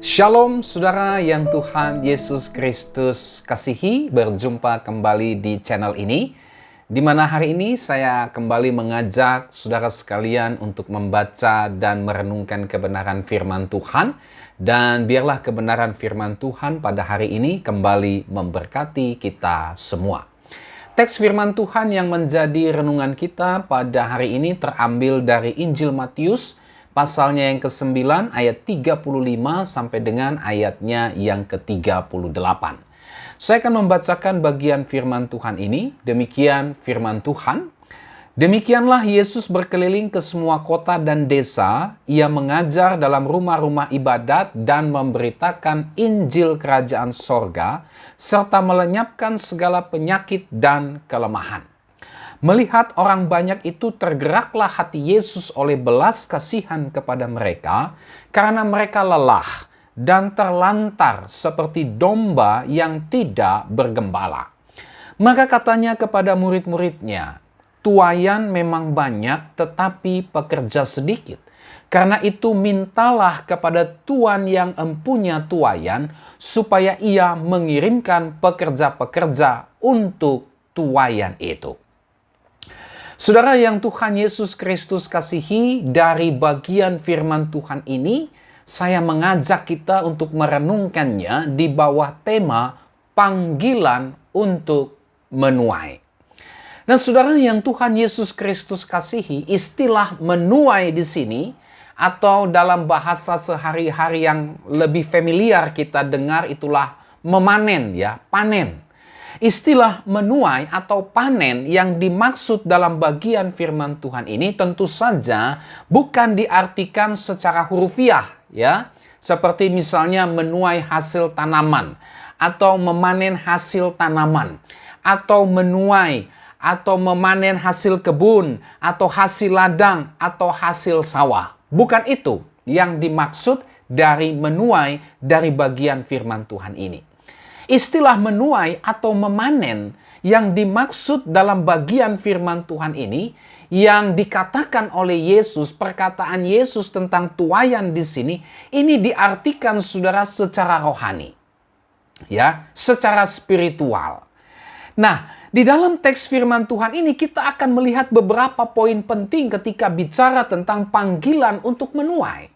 Shalom saudara yang Tuhan Yesus Kristus kasihi, berjumpa kembali di channel ini, di mana hari ini saya kembali mengajak saudara sekalian untuk membaca dan merenungkan kebenaran firman Tuhan, dan biarlah kebenaran firman Tuhan pada hari ini kembali memberkati kita semua. Teks firman Tuhan yang menjadi renungan kita pada hari ini terambil dari Injil Matius, pasalnya yang ke-9 ayat 35 sampai dengan ayatnya yang ke-38. Saya akan membacakan bagian firman Tuhan ini. Demikian firman Tuhan. Demikianlah Yesus berkeliling ke semua kota dan desa. Ia mengajar dalam rumah-rumah ibadat dan memberitakan Injil Kerajaan Sorga, serta melenyapkan segala penyakit dan kelemahan. Melihat orang banyak itu, tergeraklah hati Yesus oleh belas kasihan kepada mereka, karena mereka lelah dan terlantar seperti domba yang tidak bergembala. Maka katanya kepada murid-muridnya, "Tuaian memang banyak, tetapi pekerja sedikit. Karena itu mintalah kepada Tuan yang empunya tuaian, supaya ia mengirimkan pekerja-pekerja untuk tuaian itu." Saudara yang Tuhan Yesus Kristus kasihi, dari bagian firman Tuhan ini, saya mengajak kita untuk merenungkannya di bawah tema panggilan untuk menuai. Nah, saudara yang Tuhan Yesus Kristus kasihi, istilah menuai di sini, atau dalam bahasa sehari-hari yang lebih familiar kita dengar, itulah memanen, ya, panen. Istilah menuai atau panen yang dimaksud dalam bagian firman Tuhan ini tentu saja bukan diartikan secara hurufiah, ya. Seperti misalnya menuai hasil tanaman, atau memanen hasil tanaman, atau menuai atau memanen hasil kebun, atau hasil ladang, atau hasil sawah. Bukan itu yang dimaksud dari menuai dari bagian firman Tuhan ini. Istilah menuai atau memanen yang dimaksud dalam bagian firman Tuhan ini, yang dikatakan oleh Yesus, perkataan Yesus tentang tuaian di sini, ini diartikan saudara secara rohani, ya, secara spiritual. Nah, di dalam teks firman Tuhan ini kita akan melihat beberapa poin penting ketika bicara tentang panggilan untuk menuai.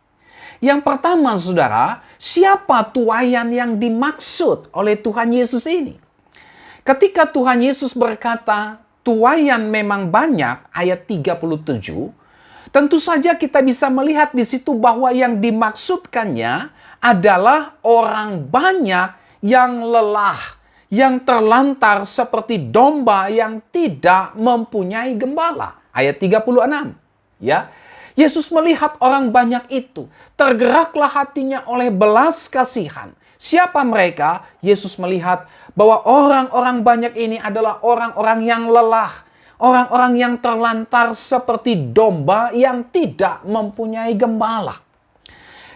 Yang pertama, saudara, siapa tuaian yang dimaksud oleh Tuhan Yesus ini? Ketika Tuhan Yesus berkata, tuaian memang banyak, ayat 37, tentu saja kita bisa melihat di situ bahwa yang dimaksudkannya adalah orang banyak yang lelah, yang terlantar seperti domba yang tidak mempunyai gembala. Ayat 36, ya. Yesus melihat orang banyak itu, tergeraklah hatinya oleh belas kasihan. Siapa mereka? Yesus melihat bahwa orang-orang banyak ini adalah orang-orang yang lelah, orang-orang yang terlantar seperti domba yang tidak mempunyai gembala.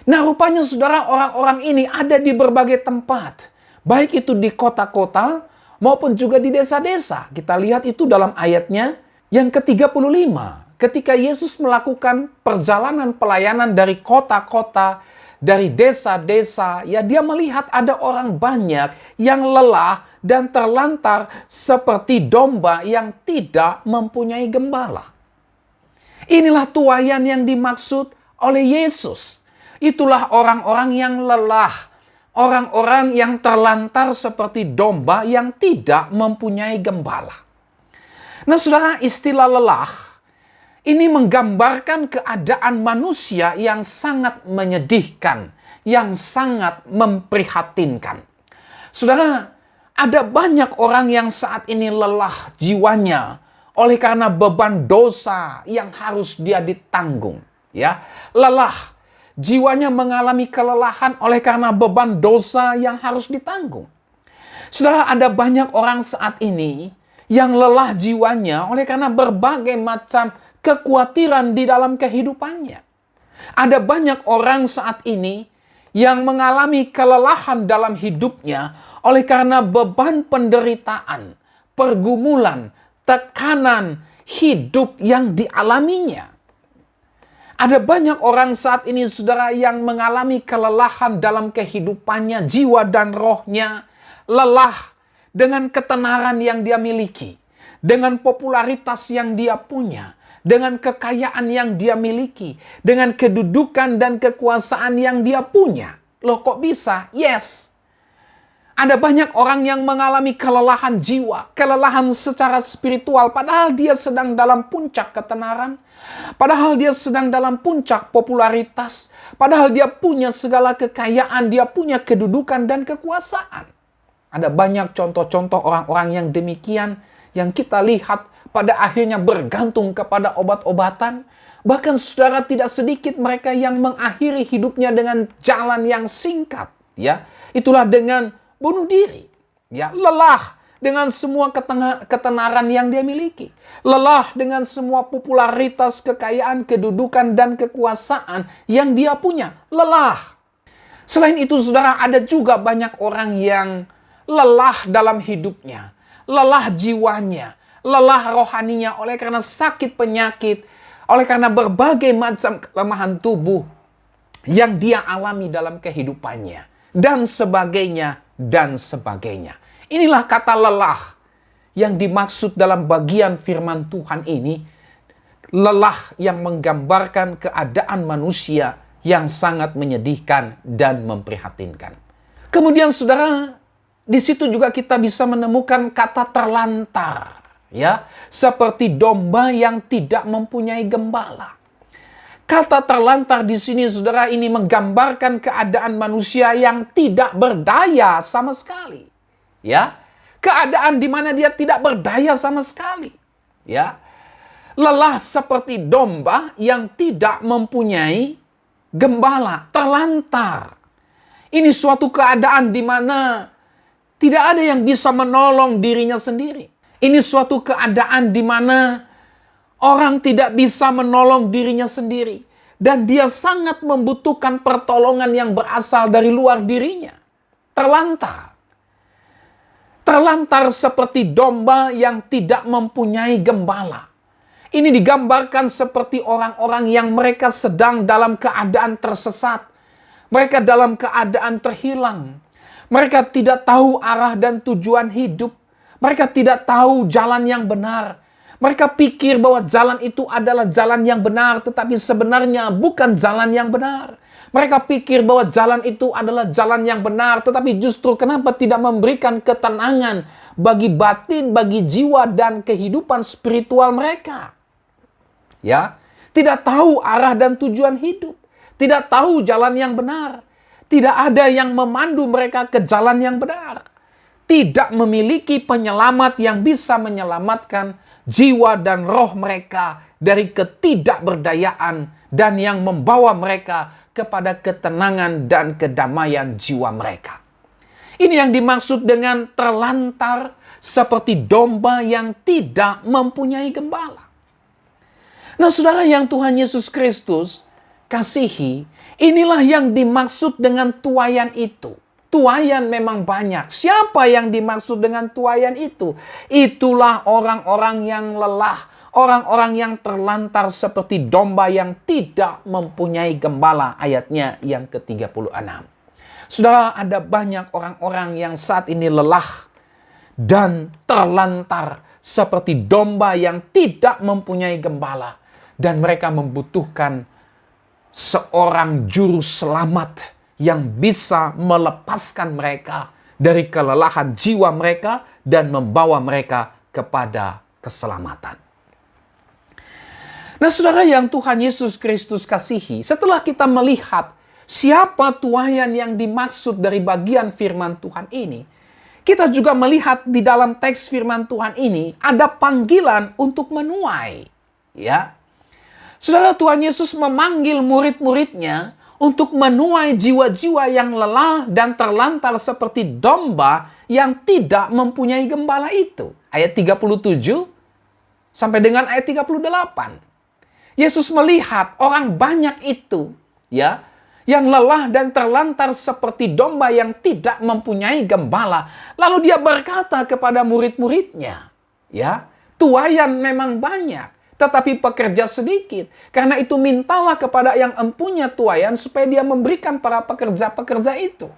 Nah, rupanya saudara, orang-orang ini ada di berbagai tempat, baik itu di kota-kota maupun juga di desa-desa. Kita lihat itu dalam ayatnya yang ke-35. Ketika Yesus melakukan perjalanan pelayanan dari kota-kota, dari desa-desa, ya, dia melihat ada orang banyak yang lelah dan terlantar seperti domba yang tidak mempunyai gembala. Inilah tuaian yang dimaksud oleh Yesus. Itulah orang-orang yang lelah, orang-orang yang terlantar seperti domba yang tidak mempunyai gembala. Nah, saudara, istilah lelah ini menggambarkan keadaan manusia yang sangat menyedihkan, yang sangat memprihatinkan. Saudara, ada banyak orang yang saat ini lelah jiwanya oleh karena beban dosa yang harus dia ditanggung, ya. Lelah, jiwanya mengalami kelelahan oleh karena beban dosa yang harus ditanggung. Saudara, ada banyak orang saat ini yang lelah jiwanya oleh karena berbagai macam kekhawatiran di dalam kehidupannya. Ada banyak orang saat ini yang mengalami kelelahan dalam hidupnya oleh karena beban penderitaan, pergumulan, tekanan hidup yang dialaminya. Ada banyak orang saat ini, saudara, yang mengalami kelelahan dalam kehidupannya, jiwa dan rohnya. Lelah dengan ketenaran yang dia miliki, dengan popularitas yang dia punya, dengan kekayaan yang dia miliki, dengan kedudukan dan kekuasaan yang dia punya. Loh, kok bisa? Yes. Ada banyak orang yang mengalami kelelahan jiwa, kelelahan secara spiritual, padahal dia sedang dalam puncak ketenaran, padahal dia sedang dalam puncak popularitas, padahal dia punya segala kekayaan, dia punya kedudukan dan kekuasaan. Ada banyak contoh-contoh orang-orang yang demikian yang kita lihat pada akhirnya bergantung kepada obat-obatan. Bahkan saudara, tidak sedikit mereka yang mengakhiri hidupnya dengan jalan yang singkat. Ya, itulah dengan bunuh diri. Ya, lelah dengan semua ketenaran yang dia miliki. Lelah dengan semua popularitas, kekayaan, kedudukan, dan kekuasaan yang dia punya. Lelah. Selain itu, saudara, ada juga banyak orang yang lelah dalam hidupnya. Lelah jiwanya. Lelah rohaninya oleh karena sakit penyakit. Oleh karena berbagai macam kelemahan tubuh yang dia alami dalam kehidupannya. Dan sebagainya. Dan sebagainya. Inilah kata lelah yang dimaksud dalam bagian firman Tuhan ini. Lelah yang menggambarkan keadaan manusia yang sangat menyedihkan dan memprihatinkan. Kemudian saudara, di situ juga kita bisa menemukan kata terlantar. Ya, seperti domba yang tidak mempunyai gembala. Kata terlantar di sini, saudara, ini menggambarkan keadaan manusia yang tidak berdaya sama sekali. Ya, keadaan di mana dia tidak berdaya sama sekali. Ya, lelah seperti domba yang tidak mempunyai gembala, terlantar. Ini suatu keadaan di mana tidak ada yang bisa menolong dirinya sendiri. Ini suatu keadaan di mana orang tidak bisa menolong dirinya sendiri. Dan dia sangat membutuhkan pertolongan yang berasal dari luar dirinya. Terlantar. Terlantar seperti domba yang tidak mempunyai gembala. Ini digambarkan seperti orang-orang yang mereka sedang dalam keadaan tersesat. Mereka dalam keadaan terhilang. Mereka tidak tahu arah dan tujuan hidup. Mereka tidak tahu jalan yang benar. Mereka pikir bahwa jalan itu adalah jalan yang benar, tetapi sebenarnya bukan jalan yang benar. Mereka pikir bahwa jalan itu adalah jalan yang benar, tetapi justru kenapa tidak memberikan ketenangan bagi batin, bagi jiwa, dan kehidupan spiritual mereka. Ya, tidak tahu arah dan tujuan hidup. Tidak tahu jalan yang benar. Tidak ada yang memandu mereka ke jalan yang benar. Tidak memiliki penyelamat yang bisa menyelamatkan jiwa dan roh mereka dari ketidakberdayaan dan yang membawa mereka kepada ketenangan dan kedamaian jiwa mereka. Ini yang dimaksud dengan terlantar seperti domba yang tidak mempunyai gembala. Nah, saudara yang Tuhan Yesus Kristus kasihi, inilah yang dimaksud dengan tuaian itu. Tuaian memang banyak. Siapa yang dimaksud dengan tuaian itu? Itulah orang-orang yang lelah, orang-orang yang terlantar seperti domba yang tidak mempunyai gembala. Ayatnya yang ke-36. Saudara, ada banyak orang-orang yang saat ini lelah dan terlantar seperti domba yang tidak mempunyai gembala. Dan mereka membutuhkan seorang juru selamat yang bisa melepaskan mereka dari kelelahan jiwa mereka dan membawa mereka kepada keselamatan. Nah, saudara yang Tuhan Yesus Kristus kasihi, setelah kita melihat siapa tuaian yang dimaksud dari bagian firman Tuhan ini, kita juga melihat di dalam teks firman Tuhan ini ada panggilan untuk menuai. Ya, saudara, Tuhan Yesus memanggil murid-muridnya untuk menuai jiwa-jiwa yang lelah dan terlantar seperti domba yang tidak mempunyai gembala itu. Ayat 37 sampai dengan ayat 38. Yesus melihat orang banyak itu, ya, yang lelah dan terlantar seperti domba yang tidak mempunyai gembala. Lalu dia berkata kepada murid-muridnya, ya, tuaian memang banyak, tetapi pekerja sedikit. Karena itu mintalah kepada yang empunya tuaian supaya dia memberikan para pekerja-pekerja itu.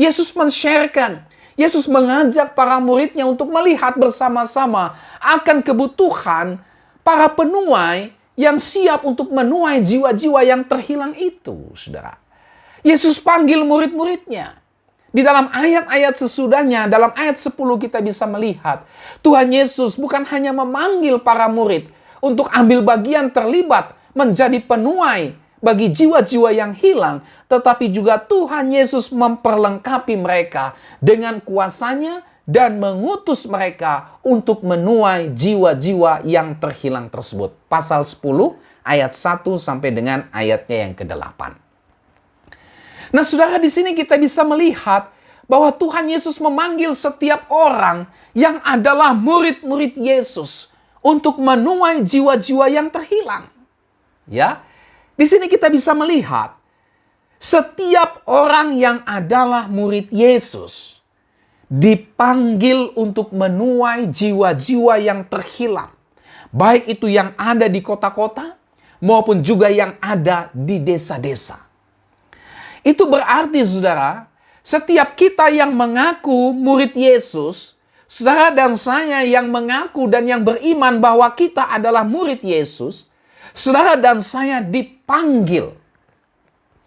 Yesus men-sharekan, Yesus mengajak para muridnya untuk melihat bersama-sama akan kebutuhan para penuai yang siap untuk menuai jiwa-jiwa yang terhilang itu, saudara. Yesus panggil murid-muridnya. Di dalam ayat-ayat sesudahnya, dalam ayat 10 kita bisa melihat Tuhan Yesus bukan hanya memanggil para murid untuk ambil bagian terlibat menjadi penuai bagi jiwa-jiwa yang hilang, tetapi juga Tuhan Yesus memperlengkapi mereka dengan kuasanya dan mengutus mereka untuk menuai jiwa-jiwa yang terhilang tersebut. Pasal 10 ayat 1 sampai dengan ayatnya yang ke-8. Nah, saudara, di sini kita bisa melihat bahwa Tuhan Yesus memanggil setiap orang yang adalah murid-murid Yesus untuk menuai jiwa-jiwa yang terhilang. Ya, di sini kita bisa melihat setiap orang yang adalah murid Yesus dipanggil untuk menuai jiwa-jiwa yang terhilang, baik itu yang ada di kota-kota maupun juga yang ada di desa-desa. Itu berarti, saudara, setiap kita yang mengaku murid Yesus, saudara dan saya yang mengaku dan yang beriman bahwa kita adalah murid Yesus, saudara dan saya dipanggil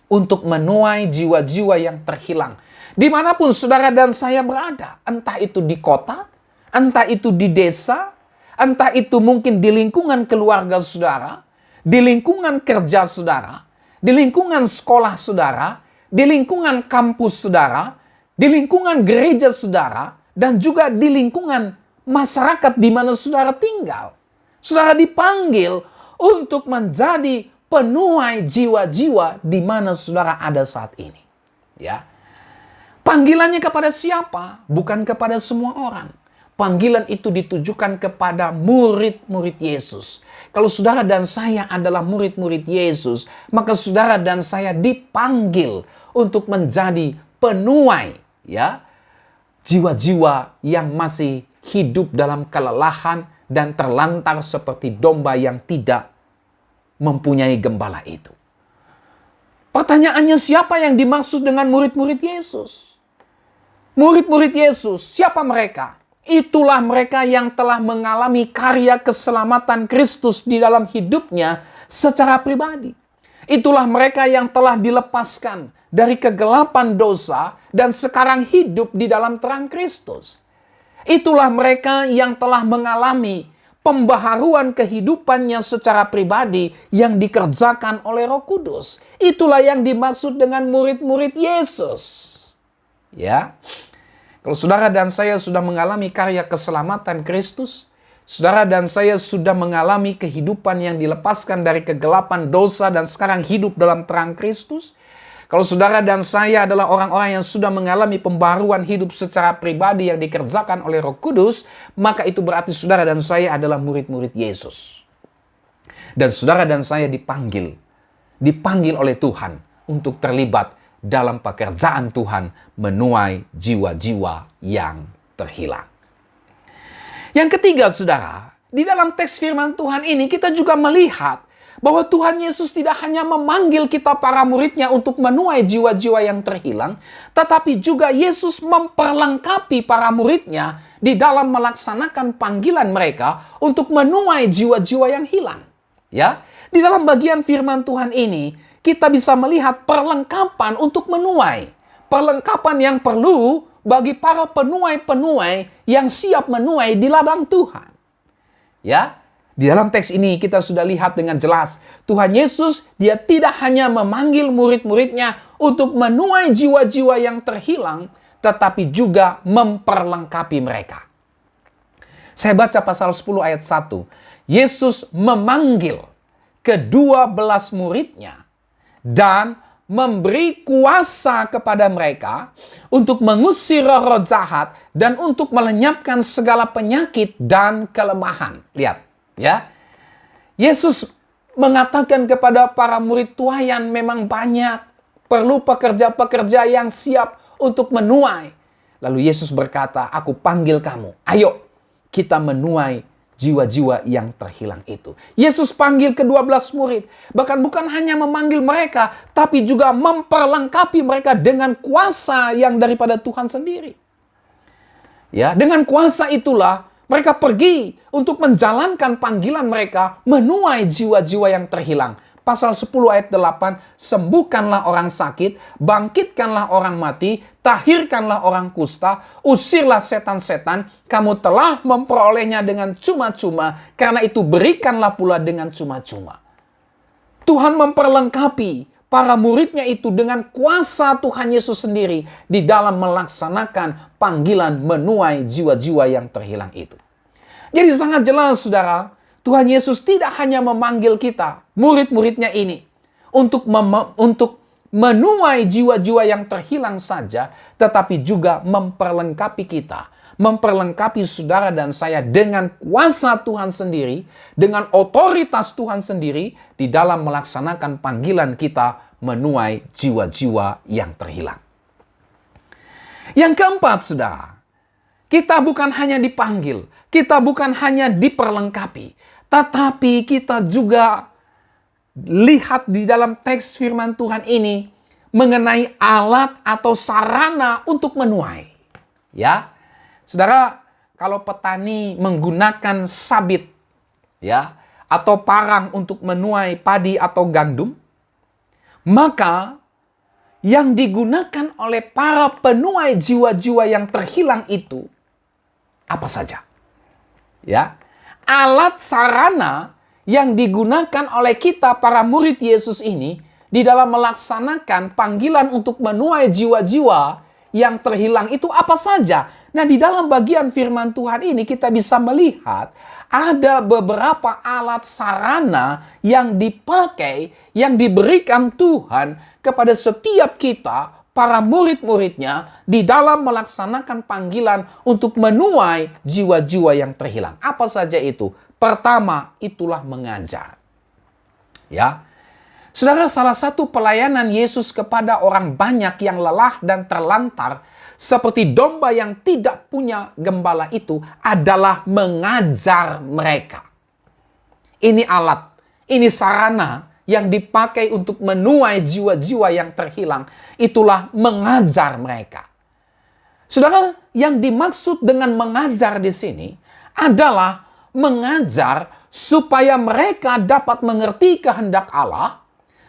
untuk menuai jiwa-jiwa yang terhilang. Dimanapun saudara dan saya berada, entah itu di kota, entah itu di desa, entah itu mungkin di lingkungan keluarga saudara, di lingkungan kerja saudara, di lingkungan sekolah saudara, di lingkungan kampus saudara, di lingkungan gereja saudara, dan juga di lingkungan masyarakat di mana saudara tinggal. Saudara dipanggil untuk menjadi penuai jiwa-jiwa di mana saudara ada saat ini. Ya. Panggilannya kepada siapa? Bukan kepada semua orang. Panggilan itu ditujukan kepada murid-murid Yesus. Kalau saudara dan saya adalah murid-murid Yesus, maka saudara dan saya dipanggil untuk menjadi penuai, ya, jiwa-jiwa yang masih hidup dalam kelelahan dan terlantar seperti domba yang tidak mempunyai gembala itu. Pertanyaannya, siapa yang dimaksud dengan murid-murid Yesus? Murid-murid Yesus, siapa mereka? Itulah mereka yang telah mengalami karya keselamatan Kristus di dalam hidupnya secara pribadi. Itulah mereka yang telah dilepaskan dari kegelapan dosa dan sekarang hidup di dalam terang Kristus. Itulah mereka yang telah mengalami pembaharuan kehidupannya secara pribadi yang dikerjakan oleh Roh Kudus. Itulah yang dimaksud dengan murid-murid Yesus. Ya. Kalau saudara dan saya sudah mengalami karya keselamatan Kristus, saudara dan saya sudah mengalami kehidupan yang dilepaskan dari kegelapan dosa dan sekarang hidup dalam terang Kristus. Kalau saudara dan saya adalah orang-orang yang sudah mengalami pembaruan hidup secara pribadi yang dikerjakan oleh Roh Kudus, maka itu berarti saudara dan saya adalah murid-murid Yesus. Dan saudara dan saya dipanggil oleh Tuhan untuk terlibat dalam pekerjaan Tuhan menuai jiwa-jiwa yang terhilang. Yang ketiga, saudara, di dalam teks firman Tuhan ini kita juga melihat bahwa Tuhan Yesus tidak hanya memanggil kita para muridnya untuk menuai jiwa-jiwa yang terhilang, tetapi juga Yesus memperlengkapi para muridnya di dalam melaksanakan panggilan mereka untuk menuai jiwa-jiwa yang hilang. Ya, di dalam bagian firman Tuhan ini kita bisa melihat perlengkapan untuk menuai. Perlengkapan yang perlu bagi para penuai-penuai yang siap menuai di ladang Tuhan. Ya, di dalam teks ini kita sudah lihat dengan jelas. Tuhan Yesus, dia tidak hanya memanggil murid-muridnya untuk menuai jiwa-jiwa yang terhilang, tetapi juga memperlengkapi mereka. Saya baca pasal 10 ayat 1. Yesus memanggil ke-12 muridnya dan memberi kuasa kepada mereka untuk mengusir roh-roh jahat dan untuk melenyapkan segala penyakit dan kelemahan. Lihat, ya. Yesus mengatakan kepada para murid, tuaian memang banyak, perlu pekerja-pekerja yang siap untuk menuai. Lalu Yesus berkata, aku panggil kamu, ayo kita menuai jiwa-jiwa yang terhilang itu. Yesus panggil ke-12 murid. Bahkan bukan hanya memanggil mereka, tapi juga memperlengkapi mereka dengan kuasa yang daripada Tuhan sendiri. Ya, dengan kuasa itulah mereka pergi untuk menjalankan panggilan mereka menuai jiwa-jiwa yang terhilang. Pasal 10 ayat 8, sembuhkanlah orang sakit, bangkitkanlah orang mati, tahirkanlah orang kusta, usirlah setan-setan, kamu telah memperolehnya dengan cuma-cuma, karena itu berikanlah pula dengan cuma-cuma. Tuhan memperlengkapi para muridnya itu dengan kuasa Tuhan Yesus sendiri di dalam melaksanakan panggilan menuai jiwa-jiwa yang terhilang itu. Jadi sangat jelas, saudara, Tuhan Yesus tidak hanya memanggil kita, murid-muridnya ini, untuk menuai jiwa-jiwa yang terhilang saja, tetapi juga memperlengkapi kita, memperlengkapi saudara dan saya dengan kuasa Tuhan sendiri, dengan otoritas Tuhan sendiri, di dalam melaksanakan panggilan kita menuai jiwa-jiwa yang terhilang. Yang keempat, saudara, kita bukan hanya dipanggil, kita bukan hanya diperlengkapi, tetapi kita juga lihat di dalam teks firman Tuhan ini mengenai alat atau sarana untuk menuai. Ya, saudara, kalau petani menggunakan sabit, ya, atau parang untuk menuai padi atau gandum, maka yang digunakan oleh para penuai jiwa-jiwa yang terhilang itu apa saja? Ya, alat sarana yang digunakan oleh kita para murid Yesus ini di dalam melaksanakan panggilan untuk menuai jiwa-jiwa yang terhilang itu apa saja? Nah, di dalam bagian firman Tuhan ini kita bisa melihat ada beberapa alat sarana yang dipakai, yang diberikan Tuhan kepada setiap kita, para murid-muridnya, di dalam melaksanakan panggilan untuk menuai jiwa-jiwa yang terhilang. Apa saja itu? Pertama, itulah mengajar. Ya, saudara, salah satu pelayanan Yesus kepada orang banyak yang lelah dan terlantar, seperti domba yang tidak punya gembala itu, adalah mengajar mereka. Ini alat, ini sarana yang dipakai untuk menuai jiwa-jiwa yang terhilang. Itulah mengajar mereka. Saudara, yang dimaksud dengan mengajar di sini adalah mengajar supaya mereka dapat mengerti kehendak Allah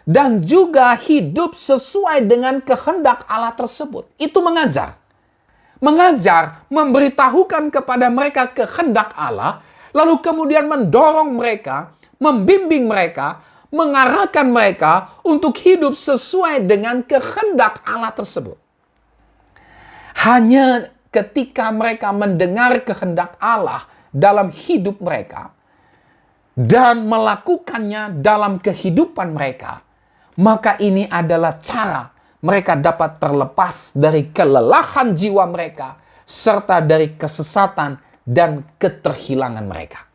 dan juga hidup sesuai dengan kehendak Allah tersebut. Itu mengajar. Mengajar, memberitahukan kepada mereka kehendak Allah, lalu kemudian mendorong mereka, membimbing mereka, mengarahkan mereka untuk hidup sesuai dengan kehendak Allah tersebut. Hanya ketika mereka mendengar kehendak Allah dalam hidup mereka dan melakukannya dalam kehidupan mereka, maka ini adalah cara mereka dapat terlepas dari kelelahan jiwa mereka serta dari kesesatan dan keterhilangan mereka.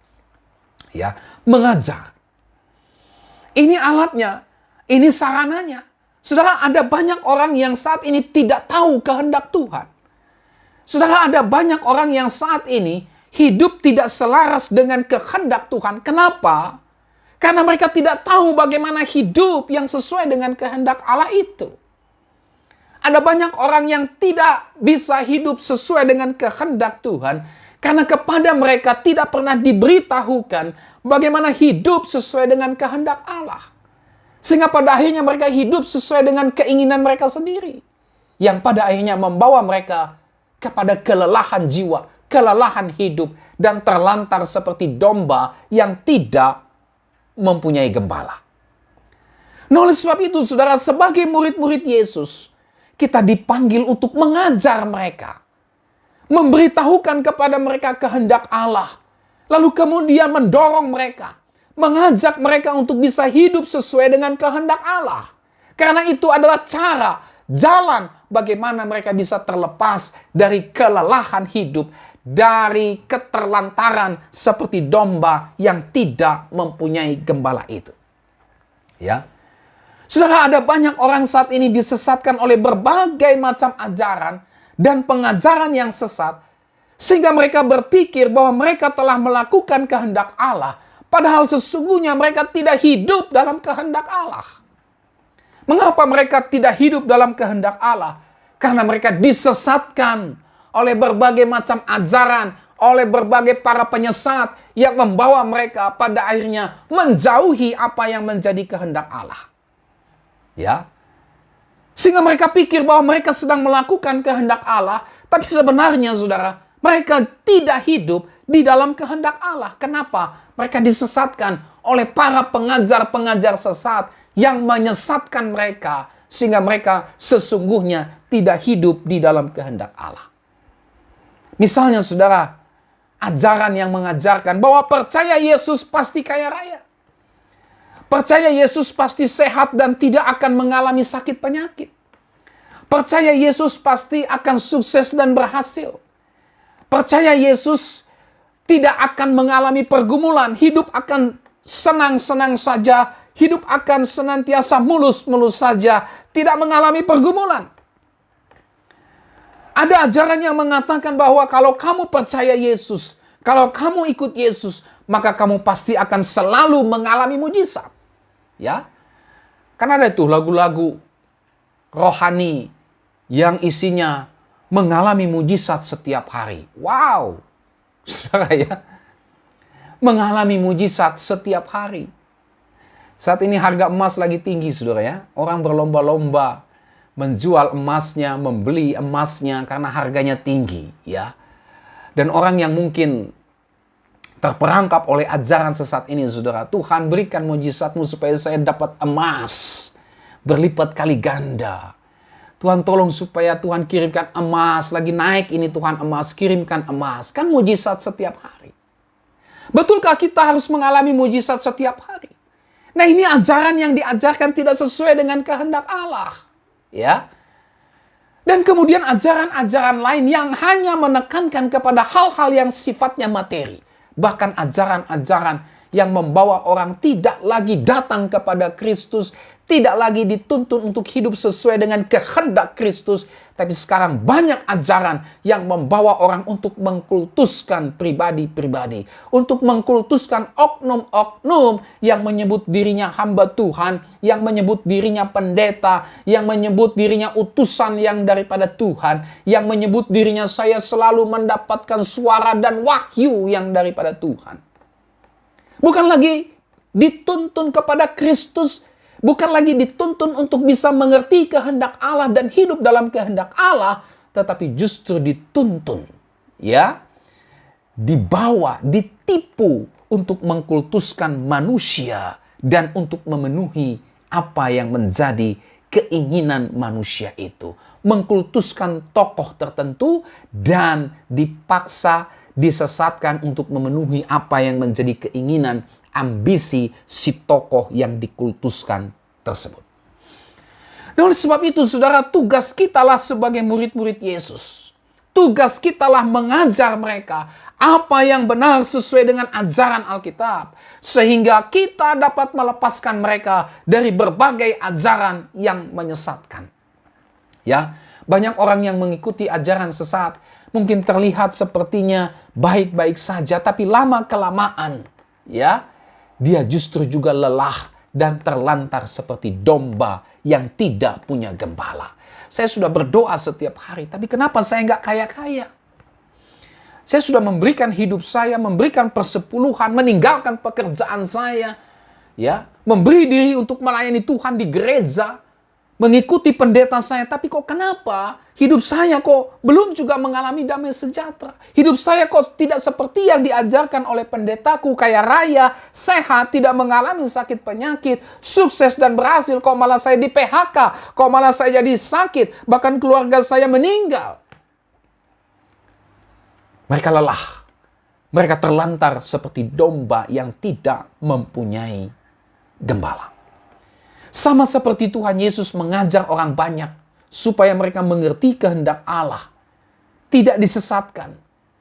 Ya, mengajar. Ini alatnya, ini sarananya. Saudara, ada banyak orang yang saat ini tidak tahu kehendak Tuhan. Saudara, ada banyak orang yang saat ini hidup tidak selaras dengan kehendak Tuhan. Kenapa? Karena mereka tidak tahu bagaimana hidup yang sesuai dengan kehendak Allah itu. Ada banyak orang yang tidak bisa hidup sesuai dengan kehendak Tuhan karena kepada mereka tidak pernah diberitahukan bagaimana hidup sesuai dengan kehendak Allah. Sehingga pada akhirnya mereka hidup sesuai dengan keinginan mereka sendiri. Yang pada akhirnya membawa mereka kepada kelelahan jiwa, kelelahan hidup, dan terlantar seperti domba yang tidak mempunyai gembala. Nah, oleh sebab itu, saudara, sebagai murid-murid Yesus, kita dipanggil untuk mengajar mereka. Memberitahukan kepada mereka kehendak Allah. Lalu kemudian mendorong mereka. Mengajak mereka untuk bisa hidup sesuai dengan kehendak Allah. Karena itu adalah cara, jalan bagaimana mereka bisa terlepas dari kelelahan hidup, dari keterlantaran seperti domba yang tidak mempunyai gembala itu. Ya. Saudara, ada banyak orang saat ini disesatkan oleh berbagai macam ajaran dan pengajaran yang sesat, Sehingga mereka berpikir bahwa mereka telah melakukan kehendak Allah. Padahal sesungguhnya mereka tidak hidup dalam kehendak Allah. Mengapa mereka tidak hidup dalam kehendak Allah? Karena mereka disesatkan oleh berbagai macam ajaran, oleh berbagai para penyesat yang membawa mereka pada akhirnya menjauhi apa yang menjadi kehendak Allah. Ya. Sehingga mereka pikir bahwa mereka sedang melakukan kehendak Allah, tapi sebenarnya saudara, mereka tidak hidup di dalam kehendak Allah. Kenapa? Mereka disesatkan oleh para pengajar-pengajar sesat yang menyesatkan mereka, sehingga mereka sesungguhnya tidak hidup di dalam kehendak Allah. Misalnya saudara, ajaran yang mengajarkan bahwa percaya Yesus pasti kaya raya. Percaya Yesus pasti sehat dan tidak akan mengalami sakit penyakit. Percaya Yesus pasti akan sukses dan berhasil. Percaya Yesus tidak akan mengalami pergumulan, hidup akan senang-senang saja, hidup akan senantiasa mulus-mulus saja, tidak mengalami pergumulan. Ada ajaran yang mengatakan bahwa kalau kamu percaya Yesus, kalau kamu ikut Yesus, maka kamu pasti akan selalu mengalami mujizat. Ya, karena ada itu lagu-lagu rohani yang isinya mengalami mujizat setiap hari. Wow, saudara ya, mengalami mujizat setiap hari. Saat ini harga emas lagi tinggi, saudara ya. Orang berlomba-lomba menjual emasnya, membeli emasnya karena harganya tinggi, ya. Dan orang yang mungkin terperangkap oleh ajaran sesat ini, saudara, Tuhan berikan mujizatmu supaya saya dapat emas berlipat kali ganda. Tuhan tolong supaya Tuhan kirimkan emas, lagi naik ini Tuhan emas, kirimkan emas. Kan mujizat setiap hari. Betulkah kita harus mengalami mujizat setiap hari? Nah, ini ajaran yang diajarkan tidak sesuai dengan kehendak Allah. Ya. Dan kemudian ajaran-ajaran lain yang hanya menekankan kepada hal-hal yang sifatnya materi. Bahkan ajaran-ajaran yang membawa orang tidak lagi datang kepada Kristus, tidak lagi dituntun untuk hidup sesuai dengan kehendak Kristus, tapi sekarang banyak ajaran yang membawa orang untuk mengkultuskan pribadi-pribadi, untuk mengkultuskan oknum-oknum yang menyebut dirinya hamba Tuhan, yang menyebut dirinya pendeta, yang menyebut dirinya utusan yang daripada Tuhan, yang menyebut dirinya saya selalu mendapatkan suara dan wahyu yang daripada Tuhan. Bukan lagi dituntun kepada Kristus, bukan lagi dituntun untuk bisa mengerti kehendak Allah dan hidup dalam kehendak Allah, tetapi justru dituntun, ya, dibawa, ditipu untuk mengkultuskan manusia dan untuk memenuhi apa yang menjadi keinginan manusia itu. Mengkultuskan tokoh tertentu dan dipaksa, disesatkan untuk memenuhi apa yang menjadi keinginan, ambisi si tokoh yang dikultuskan tersebut. Dan oleh sebab itu, saudara, tugas kitalah sebagai murid-murid Yesus. Tugas kitalah mengajar mereka apa yang benar sesuai dengan ajaran Alkitab. Sehingga kita dapat melepaskan mereka dari berbagai ajaran yang menyesatkan. Ya, banyak orang yang mengikuti ajaran sesat mungkin terlihat sepertinya baik-baik saja, tapi lama-kelamaan, ya, dia justru juga lelah dan terlantar seperti domba yang tidak punya gembala. Saya sudah berdoa setiap hari, tapi kenapa saya nggak kaya-kaya? Saya sudah memberikan hidup saya, memberikan persepuluhan, meninggalkan pekerjaan saya, ya, memberi diri untuk melayani Tuhan di gereja, mengikuti pendeta saya, tapi kok kenapa hidup saya kok belum juga mengalami damai sejahtera? Hidup saya kok tidak seperti yang diajarkan oleh pendetaku, kaya raya, sehat, tidak mengalami sakit penyakit, sukses dan berhasil, kok malah saya di PHK, kok malah saya jadi sakit, bahkan keluarga saya meninggal. Mereka lelah, mereka terlantar seperti domba yang tidak mempunyai gembala. Sama seperti Tuhan Yesus mengajar orang banyak supaya mereka mengerti kehendak Allah, tidak disesatkan,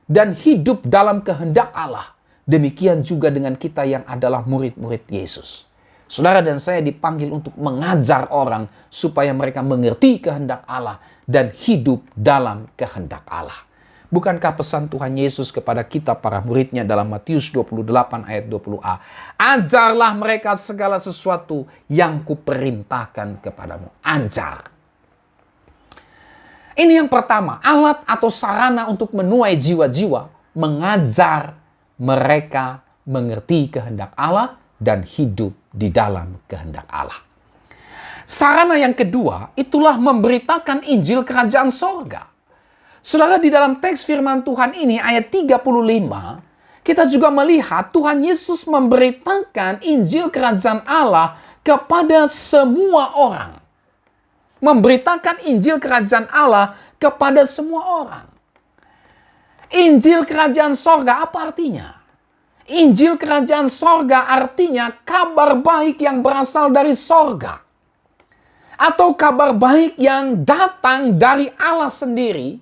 dan hidup dalam kehendak Allah. Demikian juga dengan kita yang adalah murid-murid Yesus. Saudara dan saya dipanggil untuk mengajar orang supaya mereka mengerti kehendak Allah dan hidup dalam kehendak Allah. Bukankah pesan Tuhan Yesus kepada kita para muridnya dalam Matius 28 ayat 20a? Ajarlah mereka segala sesuatu yang kuperintahkan kepadamu. Ajar. Ini yang pertama, alat atau sarana untuk menuai jiwa-jiwa, mengajar mereka mengerti kehendak Allah dan hidup di dalam kehendak Allah. Sarana yang kedua, itulah memberitakan Injil Kerajaan Sorga. Saudara, di dalam teks firman Tuhan ini ayat 35, kita juga melihat Tuhan Yesus memberitakan Injil Kerajaan Allah kepada semua orang. Memberitakan Injil Kerajaan Allah kepada semua orang. Injil Kerajaan Sorga apa artinya? Injil Kerajaan Sorga artinya kabar baik yang berasal dari sorga. Atau kabar baik yang datang dari Allah sendiri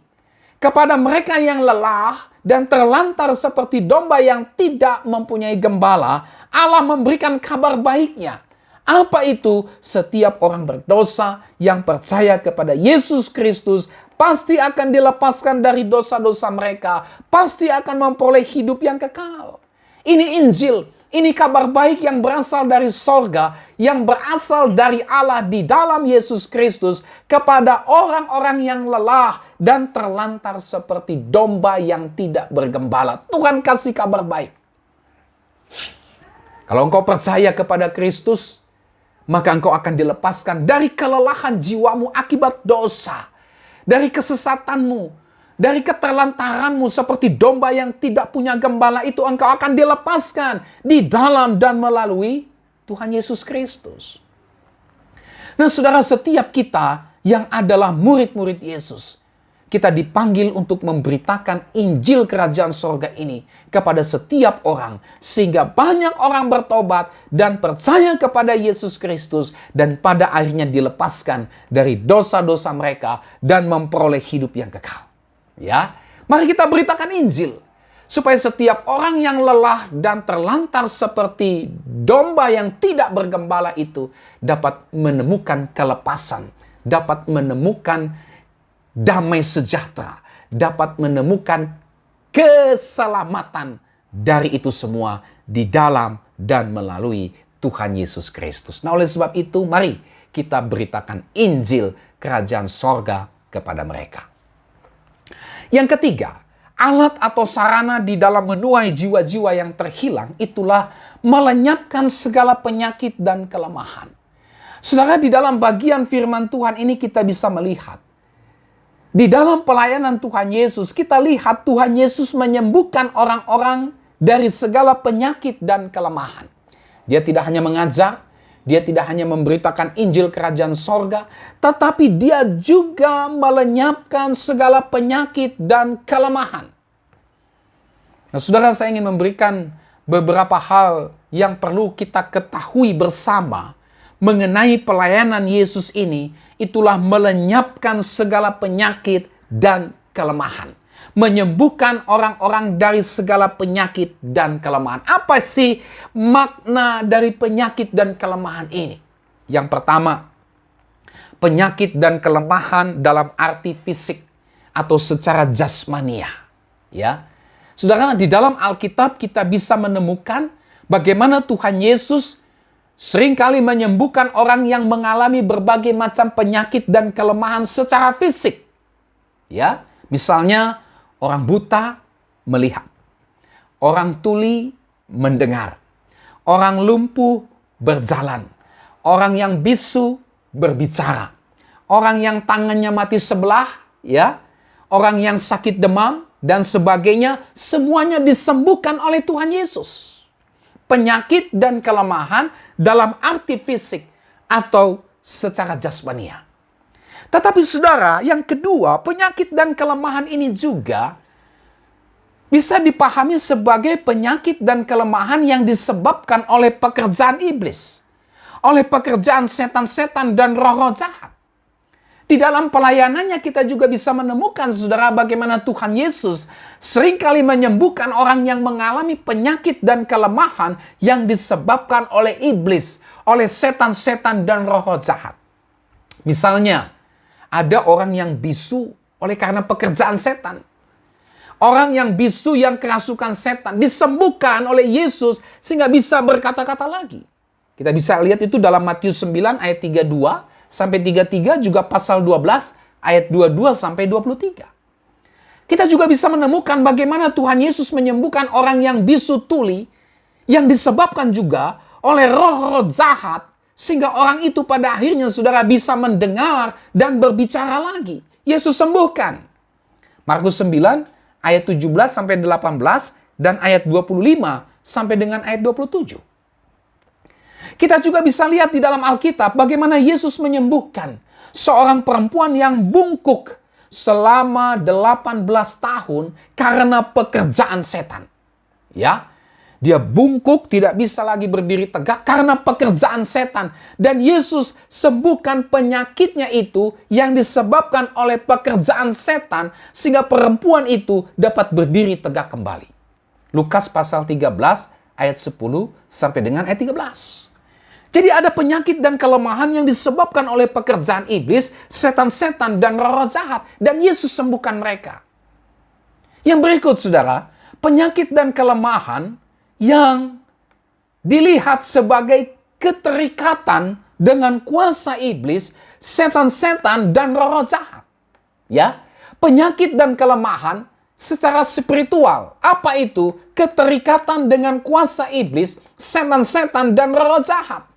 kepada mereka yang lelah dan terlantar seperti domba yang tidak mempunyai gembala. Allah memberikan kabar baiknya. Apa itu? Setiap orang berdosa yang percaya kepada Yesus Kristus pasti akan dilepaskan dari dosa-dosa mereka. Pasti akan memperoleh hidup yang kekal. Ini Injil. Ini kabar baik yang berasal dari sorga, yang berasal dari Allah di dalam Yesus Kristus kepada orang-orang yang lelah dan terlantar seperti domba yang tidak bergembala. Tuhan kasih kabar baik. Kalau engkau percaya kepada Kristus, maka engkau akan dilepaskan dari kelelahan jiwamu akibat dosa, dari kesesatanmu, dari keterlantaranmu seperti domba yang tidak punya gembala itu. Engkau akan dilepaskan di dalam dan melalui Tuhan Yesus Kristus. Nah saudara, setiap kita yang adalah murid-murid Yesus, kita dipanggil untuk memberitakan Injil Kerajaan Sorga ini kepada setiap orang. Sehingga banyak orang bertobat dan percaya kepada Yesus Kristus. Dan pada akhirnya dilepaskan dari dosa-dosa mereka dan memperoleh hidup yang kekal. Ya, mari kita beritakan Injil supaya setiap orang yang lelah dan terlantar seperti domba yang tidak bergembala itu dapat menemukan kelepasan, dapat menemukan damai sejahtera, dapat menemukan keselamatan dari itu semua di dalam dan melalui Tuhan Yesus Kristus. Nah, oleh sebab itu mari kita beritakan Injil Kerajaan Sorga kepada mereka. Yang ketiga, alat atau sarana di dalam menuai jiwa-jiwa yang terhilang itulah melenyapkan segala penyakit dan kelemahan. Saudara, di dalam bagian firman Tuhan ini kita bisa melihat, di dalam pelayanan Tuhan Yesus, kita lihat Tuhan Yesus menyembuhkan orang-orang dari segala penyakit dan kelemahan. Dia tidak hanya mengajar, dia tidak hanya memberitakan Injil Kerajaan Sorga, tetapi dia juga melenyapkan segala penyakit dan kelemahan. Nah, saudara, saya ingin memberikan beberapa hal yang perlu kita ketahui bersama mengenai pelayanan Yesus ini. Itulah melenyapkan segala penyakit dan kelemahan. Menyembuhkan orang-orang dari segala penyakit dan kelemahan. Apa sih makna dari penyakit dan kelemahan ini? Yang pertama, penyakit dan kelemahan dalam arti fisik atau secara jasmania. Ya, saudara, di dalam Alkitab kita bisa menemukan bagaimana Tuhan Yesus seringkali menyembuhkan orang yang mengalami berbagai macam penyakit dan kelemahan secara fisik. Ya, misalnya orang buta melihat, orang tuli mendengar, orang lumpuh berjalan, orang yang bisu berbicara, orang yang tangannya mati sebelah, ya, orang yang sakit demam dan sebagainya, semuanya disembuhkan oleh Tuhan Yesus. Penyakit dan kelemahan dalam arti fisik atau secara jasmania. Tetapi saudara, yang kedua, penyakit dan kelemahan ini juga bisa dipahami sebagai penyakit dan kelemahan yang disebabkan oleh pekerjaan iblis, oleh pekerjaan setan-setan dan roh-roh jahat. Di dalam pelayanannya kita juga bisa menemukan, saudara, bagaimana Tuhan Yesus seringkali menyembuhkan orang yang mengalami penyakit dan kelemahan yang disebabkan oleh iblis, oleh setan-setan dan roh-roh jahat. Misalnya, ada orang yang bisu oleh karena pekerjaan setan. Orang yang bisu, yang kerasukan setan, disembuhkan oleh Yesus sehingga bisa berkata-kata lagi. Kita bisa lihat itu dalam Matius 9 ayat 32 sampai 33, juga pasal 12 ayat 22 sampai 23. Kita juga bisa menemukan bagaimana Tuhan Yesus menyembuhkan orang yang bisu tuli, yang disebabkan juga oleh roh-roh jahat, sehingga orang itu pada akhirnya saudara bisa mendengar dan berbicara lagi. Yesus sembuhkan. Markus 9 ayat 17 sampai 18 dan ayat 25 sampai dengan ayat 27. Kita juga bisa lihat di dalam Alkitab bagaimana Yesus menyembuhkan seorang perempuan yang bungkuk selama 18 tahun karena pekerjaan setan. Ya, dia bungkuk, tidak bisa lagi berdiri tegak karena pekerjaan setan. Dan Yesus sembuhkan penyakitnya itu yang disebabkan oleh pekerjaan setan, sehingga perempuan itu dapat berdiri tegak kembali. Lukas pasal 13 ayat 10 sampai dengan ayat 13. Jadi ada penyakit dan kelemahan yang disebabkan oleh pekerjaan iblis, setan-setan dan roh-roh jahat. Dan Yesus sembuhkan mereka. Yang berikut saudara, penyakit dan kelemahan yang dilihat sebagai keterikatan dengan kuasa iblis, setan-setan dan roh-roh jahat. Ya, penyakit dan kelemahan secara spiritual. Apa itu? Keterikatan dengan kuasa iblis, setan-setan dan roh-roh jahat.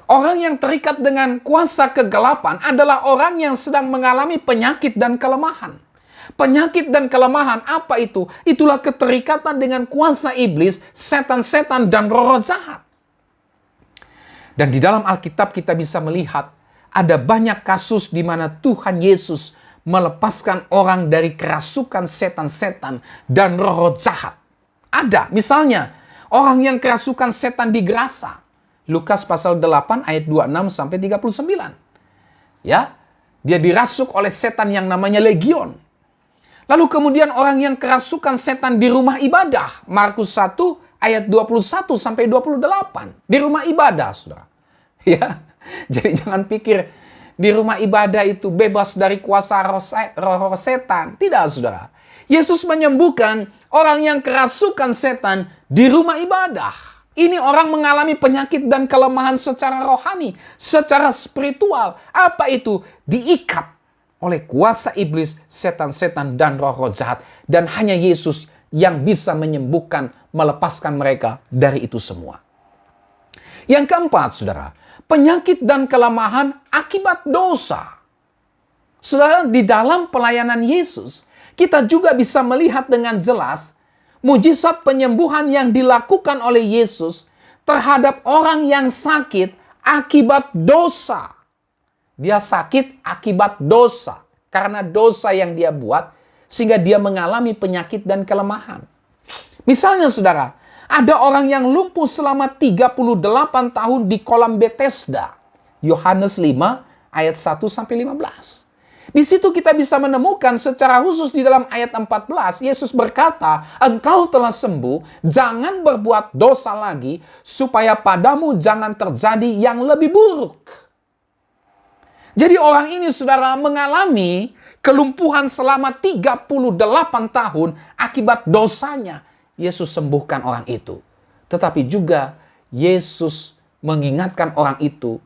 Orang yang terikat dengan kuasa kegelapan adalah orang yang sedang mengalami penyakit dan kelemahan. Penyakit dan kelemahan apa itu? Itulah keterikatan dengan kuasa iblis, setan-setan dan roh-roh jahat. Dan di dalam Alkitab kita bisa melihat ada banyak kasus di mana Tuhan Yesus melepaskan orang dari kerasukan setan-setan dan roh-roh jahat. Ada, misalnya orang yang kerasukan setan di Gerasa. Lukas pasal 8 ayat 26 sampai 39. Ya, dia dirasuk oleh setan yang namanya Legion. Lalu kemudian orang yang kerasukan setan di rumah ibadah. Markus 1 ayat 21 sampai 28. Di rumah ibadah, saudara. Ya, jadi jangan pikir di rumah ibadah itu bebas dari kuasa roh setan. Tidak, saudara. Yesus menyembuhkan orang yang kerasukan setan di rumah ibadah. Ini orang mengalami penyakit dan kelemahan secara rohani, secara spiritual. Apa itu? Diikat oleh kuasa iblis, setan-setan dan roh-roh jahat. Dan hanya Yesus yang bisa menyembuhkan, melepaskan mereka dari itu semua. Yang keempat, saudara, penyakit dan kelemahan akibat dosa. Saudara, di dalam pelayanan Yesus, kita juga bisa melihat dengan jelas mujizat penyembuhan yang dilakukan oleh Yesus terhadap orang yang sakit akibat dosa. Dia sakit akibat dosa. Karena dosa yang dia buat sehingga dia mengalami penyakit dan kelemahan. Misalnya saudara, ada orang yang lumpuh selama 38 tahun di kolam Bethesda. Yohanes 5 ayat 1 sampai 15. Di situ kita bisa menemukan secara khusus di dalam ayat 14, Yesus berkata, engkau telah sembuh, jangan berbuat dosa lagi, supaya padamu jangan terjadi yang lebih buruk. Jadi orang ini, saudara, mengalami kelumpuhan selama 38 tahun akibat dosanya. Yesus sembuhkan orang itu. Tetapi juga Yesus mengingatkan orang itu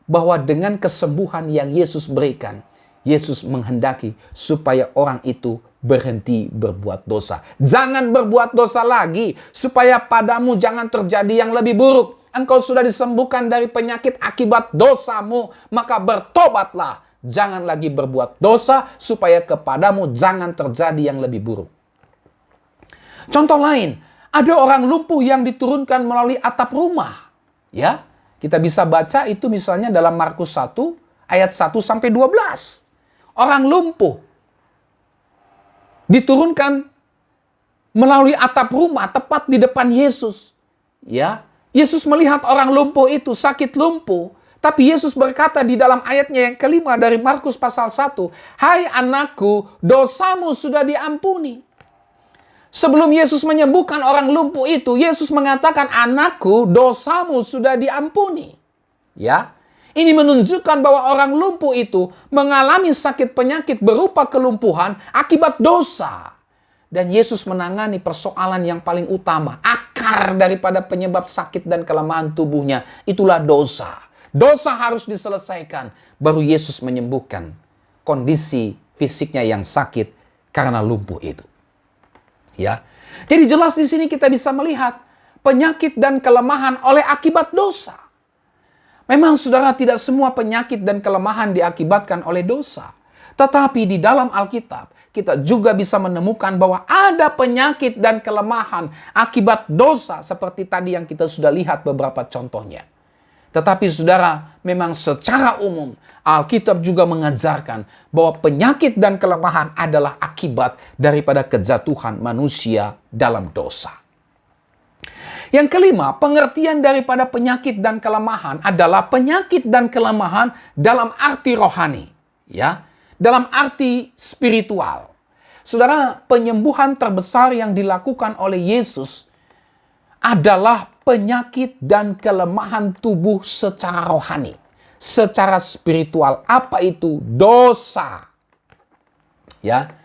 bahwa dengan kesembuhan yang Yesus berikan, Yesus menghendaki supaya orang itu berhenti berbuat dosa. Jangan berbuat dosa lagi, supaya padamu jangan terjadi yang lebih buruk. Engkau sudah disembuhkan dari penyakit akibat dosamu, maka bertobatlah. Jangan lagi berbuat dosa, supaya kepadamu jangan terjadi yang lebih buruk. Contoh lain, ada orang lumpuh yang diturunkan melalui atap rumah. Ya, kita bisa baca itu misalnya dalam Markus 1 ayat 1 sampai 12. Orang lumpuh diturunkan melalui atap rumah tepat di depan Yesus. Ya, Yesus melihat orang lumpuh itu sakit lumpuh, tapi Yesus berkata di dalam ayatnya yang kelima dari Markus pasal 1, "Hai anakku, dosamu sudah diampuni." Sebelum Yesus menyembuhkan orang lumpuh itu, Yesus mengatakan, "Anakku, dosamu sudah diampuni." Ya. Ini menunjukkan bahwa orang lumpuh itu mengalami sakit penyakit berupa kelumpuhan akibat dosa. Dan Yesus menangani persoalan yang paling utama. Akar daripada penyebab sakit dan kelemahan tubuhnya. Itulah dosa. Dosa harus diselesaikan. Baru Yesus menyembuhkan kondisi fisiknya yang sakit karena lumpuh itu. Ya. Jadi jelas di sini kita bisa melihat penyakit dan kelemahan oleh akibat dosa. Memang saudara, tidak semua penyakit dan kelemahan diakibatkan oleh dosa. Tetapi di dalam Alkitab, kita juga bisa menemukan bahwa ada penyakit dan kelemahan akibat dosa seperti tadi yang kita sudah lihat beberapa contohnya. Tetapi saudara, memang secara umum Alkitab juga mengajarkan bahwa penyakit dan kelemahan adalah akibat daripada kejatuhan manusia dalam dosa. Yang kelima, pengertian daripada penyakit dan kelemahan adalah penyakit dan kelemahan dalam arti rohani, ya, dalam arti spiritual. Saudara, penyembuhan terbesar yang dilakukan oleh Yesus adalah penyakit dan kelemahan tubuh secara rohani, secara spiritual. Apa itu? Dosa. Ya.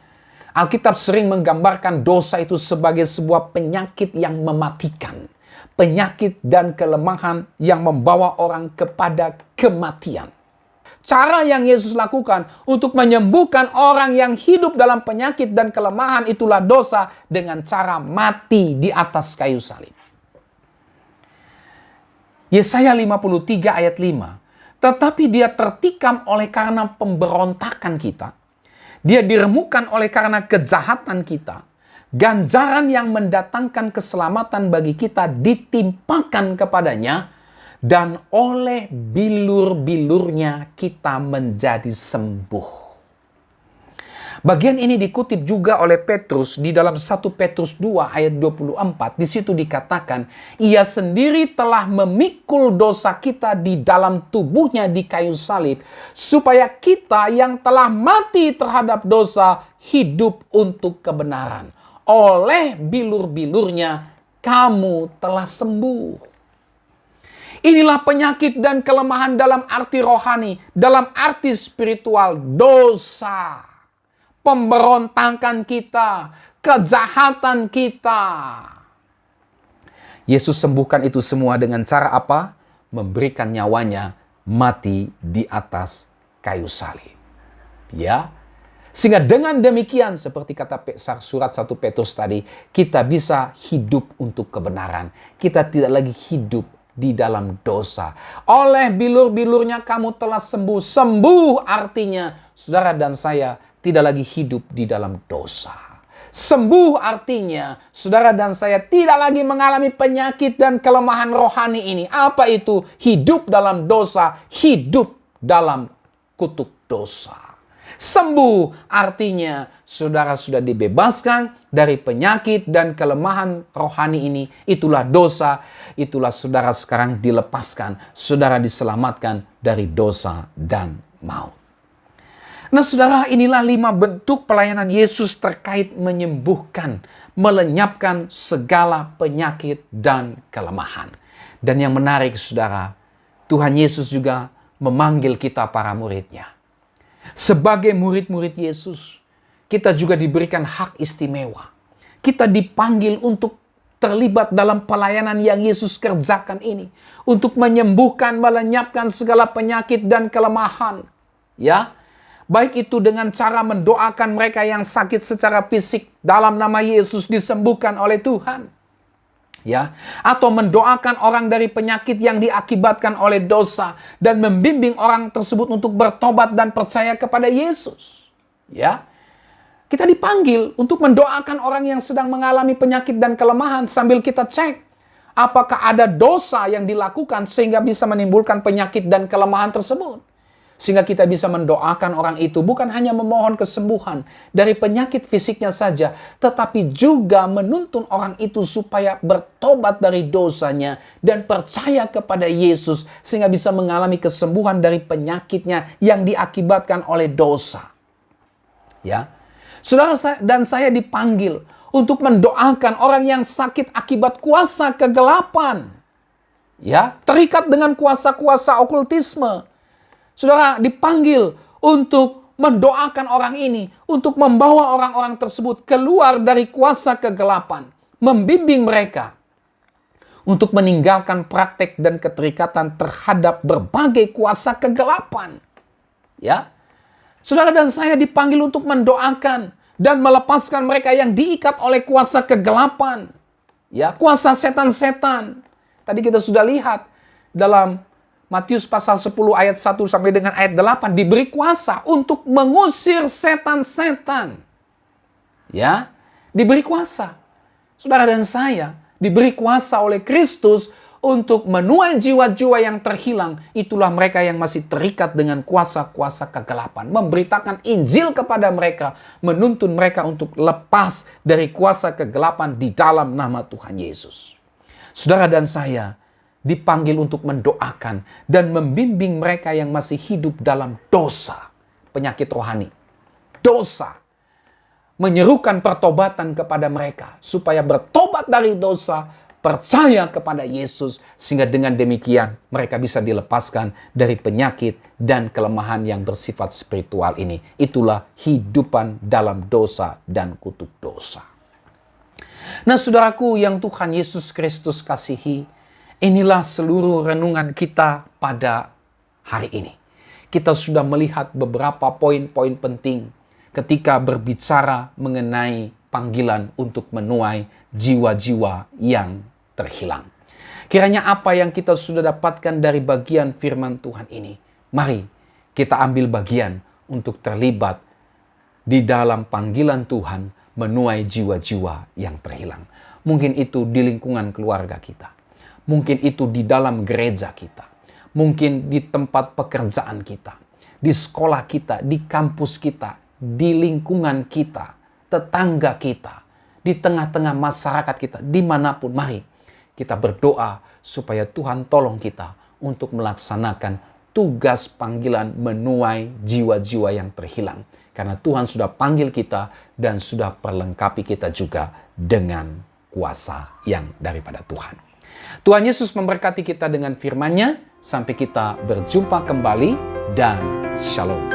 Alkitab sering menggambarkan dosa itu sebagai sebuah penyakit yang mematikan. Penyakit dan kelemahan yang membawa orang kepada kematian. Cara yang Yesus lakukan untuk menyembuhkan orang yang hidup dalam penyakit dan kelemahan itulah dosa dengan cara mati di atas kayu salib. Yesaya 53 ayat 5. Tetapi dia tertikam oleh karena pemberontakan kita. Dia diremukkan oleh karena kejahatan kita. Ganjaran yang mendatangkan keselamatan bagi kita ditimpakan kepadanya. Dan oleh bilur-bilurnya kita menjadi sembuh. Bagian ini dikutip juga oleh Petrus di dalam 1 Petrus 2 ayat 24. Di situ dikatakan, ia sendiri telah memikul dosa kita di dalam tubuhnya di kayu salib, supaya kita yang telah mati terhadap dosa hidup untuk kebenaran. Oleh bilur-bilurnya kamu telah sembuh. Inilah penyakit dan kelemahan dalam arti rohani, dalam arti spiritual, dosa. Pemberontakan kita, kejahatan kita. Yesus sembuhkan itu semua dengan cara apa? Memberikan nyawanya mati di atas kayu salib. Ya. Sehingga dengan demikian, seperti kata surat 1 Petrus tadi, kita bisa hidup untuk kebenaran. Kita tidak lagi hidup di dalam dosa. Oleh bilur-bilurnya kamu telah sembuh. Sembuh artinya saudara dan saya tidak lagi hidup di dalam dosa. Sembuh artinya saudara dan saya tidak lagi mengalami penyakit dan kelemahan rohani ini. Apa itu? Hidup dalam dosa, hidup dalam kutuk dosa. Sembuh artinya saudara sudah dibebaskan dari penyakit dan kelemahan rohani ini. Itulah dosa, itulah saudara sekarang dilepaskan. Saudara diselamatkan dari dosa dan maut. Nah saudara, inilah 5 bentuk pelayanan Yesus terkait menyembuhkan, melenyapkan segala penyakit dan kelemahan. Dan yang menarik saudara, Tuhan Yesus juga memanggil kita para murid-Nya. Sebagai murid-murid Yesus, kita juga diberikan hak istimewa. Kita dipanggil untuk terlibat dalam pelayanan yang Yesus kerjakan ini. Untuk menyembuhkan, melenyapkan segala penyakit dan kelemahan. Ya, baik itu dengan cara mendoakan mereka yang sakit secara fisik dalam nama Yesus disembuhkan oleh Tuhan. Ya, atau mendoakan orang dari penyakit yang diakibatkan oleh dosa dan membimbing orang tersebut untuk bertobat dan percaya kepada Yesus. Ya. Kita dipanggil untuk mendoakan orang yang sedang mengalami penyakit dan kelemahan sambil kita cek apakah ada dosa yang dilakukan sehingga bisa menimbulkan penyakit dan kelemahan tersebut. Sehingga kita bisa mendoakan orang itu bukan hanya memohon kesembuhan dari penyakit fisiknya saja, tetapi juga menuntun orang itu supaya bertobat dari dosanya dan percaya kepada Yesus sehingga bisa mengalami kesembuhan dari penyakitnya yang diakibatkan oleh dosa. Ya. Saudara dan saya dipanggil untuk mendoakan orang yang sakit akibat kuasa kegelapan. Ya, terikat dengan kuasa-kuasa okultisme. Saudara dipanggil untuk mendoakan orang ini untuk membawa orang-orang tersebut keluar dari kuasa kegelapan, membimbing mereka untuk meninggalkan praktek dan keterikatan terhadap berbagai kuasa kegelapan. Ya, saudara dan saya dipanggil untuk mendoakan dan melepaskan mereka yang diikat oleh kuasa kegelapan. Ya, kuasa setan-setan. Tadi kita sudah lihat dalam Matius pasal 10 ayat 1 sampai dengan ayat 8, diberi kuasa untuk mengusir setan-setan. Ya, diberi kuasa. Saudara dan saya diberi kuasa oleh Kristus untuk menuai jiwa-jiwa yang terhilang. Itulah mereka yang masih terikat dengan kuasa-kuasa kegelapan. Memberitakan Injil kepada mereka, menuntun mereka untuk lepas dari kuasa kegelapan di dalam nama Tuhan Yesus. Saudara dan saya dipanggil untuk mendoakan dan membimbing mereka yang masih hidup dalam dosa, penyakit rohani, dosa. Menyerukan pertobatan kepada mereka supaya bertobat dari dosa, percaya kepada Yesus, sehingga dengan demikian mereka bisa dilepaskan dari penyakit dan kelemahan yang bersifat spiritual ini. Itulah hidupan dalam dosa dan kutuk dosa. Nah, saudaraku yang Tuhan Yesus Kristus kasihi, inilah seluruh renungan kita pada hari ini. Kita sudah melihat beberapa poin-poin penting ketika berbicara mengenai panggilan untuk menuai jiwa-jiwa yang terhilang. Kiranya apa yang kita sudah dapatkan dari bagian firman Tuhan ini, mari kita ambil bagian untuk terlibat di dalam panggilan Tuhan menuai jiwa-jiwa yang terhilang. Mungkin itu di lingkungan keluarga kita. Mungkin itu di dalam gereja kita. Mungkin di tempat pekerjaan kita. Di sekolah kita, di kampus kita, di lingkungan kita, tetangga kita, di tengah-tengah masyarakat kita, dimanapun. Mari kita berdoa supaya Tuhan tolong kita untuk melaksanakan tugas panggilan menuai jiwa-jiwa yang terhilang. Karena Tuhan sudah panggil kita dan sudah perlengkapi kita juga dengan kuasa yang daripada Tuhan. Tuhan Yesus memberkati kita dengan firman-Nya. Sampai kita berjumpa kembali dan shalom.